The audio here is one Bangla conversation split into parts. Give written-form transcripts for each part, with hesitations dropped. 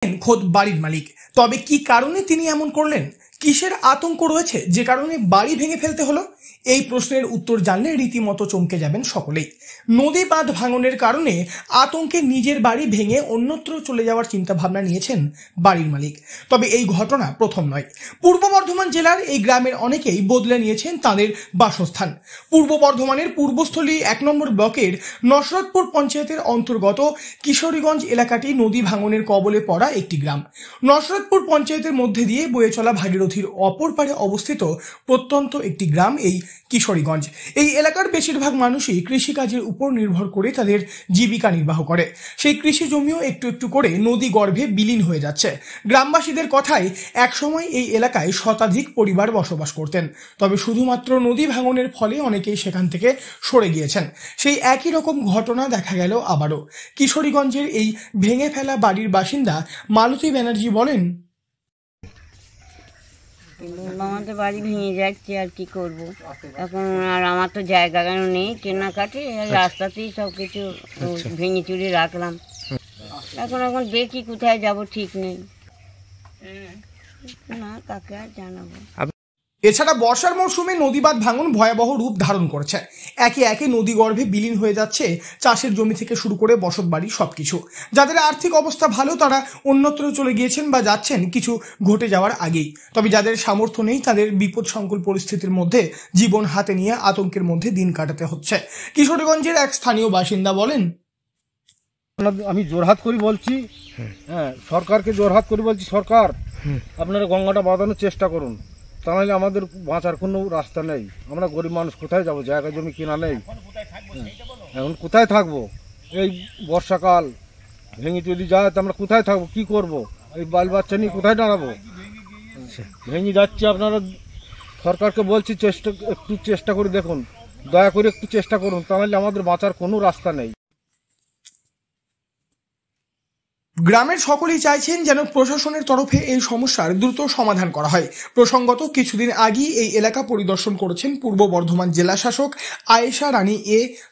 খোদ বাড়ির মালিক। তবে কি কারণে তিনি এমন করলেন, কিসের আতঙ্ক রয়েছে যে কারণে বাড়ি ভেঙে ফেলতে হলো, এই প্রশ্নের উত্তর জানলে রীতিমতো চমকে যাবেন সকলেই। নদী বাঁধ ভাঙনের কারণে আতঙ্কে নিজের বাড়ি ভেঙে অন্যত্র চলে যাওয়ার চিন্তা ভাবনা নিয়েছেন বাড়ির মালিক। তবে এই ঘটনা প্রথম নয়। পূর্ব বর্ধমান জেলার এই গ্রামের অনেকেই বদলে নিয়েছেন তাদের বাসস্থান। পূর্ব বর্ধমানের পূর্বস্থলী 1 নম্বর ব্লকের নসরতপুর পঞ্চায়েতের অন্তর্গত কিশোরীগঞ্জ এলাকাটি নদী ভাঙনের কবলে পড়া একটি গ্রাম। নসরতপুর পঞ্চায়েতের মধ্যে দিয়ে বয়ে চলা ভাগীরথীর অপর পারে অবস্থিত প্রত্যন্ত একটি গ্রাম এই কিশোরীগঞ্জ। এই এলাকার বেশিরভাগ মানুষই কৃষিকাজের উপর নির্ভর করে তাদের জীবিকা নির্বাহ করে। সেই কৃষি জমিও একটু একটু করে নদী গর্ভে বিলীন হয়ে যাচ্ছে। গ্রামবাসীদের কথায় একসময় এই এলাকায় শতাধিক পরিবার বসবাস করতেন, তবে শুধুমাত্র নদী ভাঙনের ফলে অনেকেই সেখান থেকে সরে গিয়েছেন। সেই একই রকম ঘটনা দেখা গেল আবারও। কিশোরীগঞ্জের এই ভেঙে ফেলা বাড়ির বাসিন্দা মালতী ব্যানার্জি বলেন, আমাদের বাড়ি ভেঙে যাচ্ছে, আর কি করব এখন। আর আমার তো জায়গা নেই কেনাকাটি, রাস্তাতেই সব কিছু ভেঙে চুরে রাখলাম। এখন দেখি কোথায় যাব, ঠিক নেই, না কাকে আর জানাবো। এছাড়া বর্ষার মৌসুমে নদীবাঁধ ভাঙন ভয়াবহ রূপ ধারণ করেছে। একে একে নদী গর্ভে বিলীন হয়ে যাচ্ছে চাষের জমি থেকে শুরু করে বসত বাড়ি সবকিছু। যাদের আর্থিক অবস্থা ভালো তারা অন্যত্র চলে গিয়েছেন বা যাচ্ছেন কিছু ঘটে যাওয়ার আগেই। তবে যাদের সামর্থ্য নেই তাদের বিপদ সংকুল পরিস্থিতির মধ্যে জীবন হাতে নিয়ে আতঙ্কের মধ্যে দিন কাটাতে হচ্ছে। কিশোরীগঞ্জের এক স্থানীয় বাসিন্দা বলেন, আমি জোরহাত করে বলছি, সরকারকে জোরহাত করে বলছি, সরকার আপনারা গঙ্গাটা বাঁধানোর চেষ্টা করুন, তাহলে আমাদের বাঁচার কোনো রাস্তা নেই। আমরা গরিব মানুষ কোথায় যাব, জায়গা জমি কেনা নেই, এখন কোথায় থাকবো? এই বর্ষাকাল ভেঙে যদি যায় তো আমরা কোথায় থাকবো, কি করব? এই বাল বাচ্চা নিয়ে কোথায় দাঁড়াবো? ভেঙে যাচ্ছে, আপনারা সরকারকে বলছি একটু চেষ্টা করে দেখুন, দয়া করে একটু চেষ্টা করুন, তাহলে আমাদের বাঁচার কোনো রাস্তা নেই। গ্রামের সকলেই চাইছেন যেন প্রশাসনের তরফে এই সমস্যার দ্রুত সমাধান করা হয়। প্রসঙ্গত কিছুদিন আগেই এই এলাকা পরিদর্শন করেছেন পূর্ব বর্ধমান জেলা শাসক আয়েশা রানী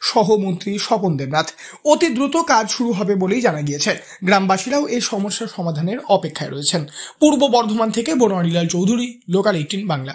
সহ মন্ত্রী স্বপন দেবনাথ। অতি দ্রুত কাজ শুরু হবে বলেই জানা গিয়েছে। গ্রামবাসীরাও এই সমস্যার সমাধানের অপেক্ষায় রয়েছেন। পূর্ব বর্ধমান থেকে বনোয়ারিলাল চৌধুরী, লোকাল 18 বাংলা।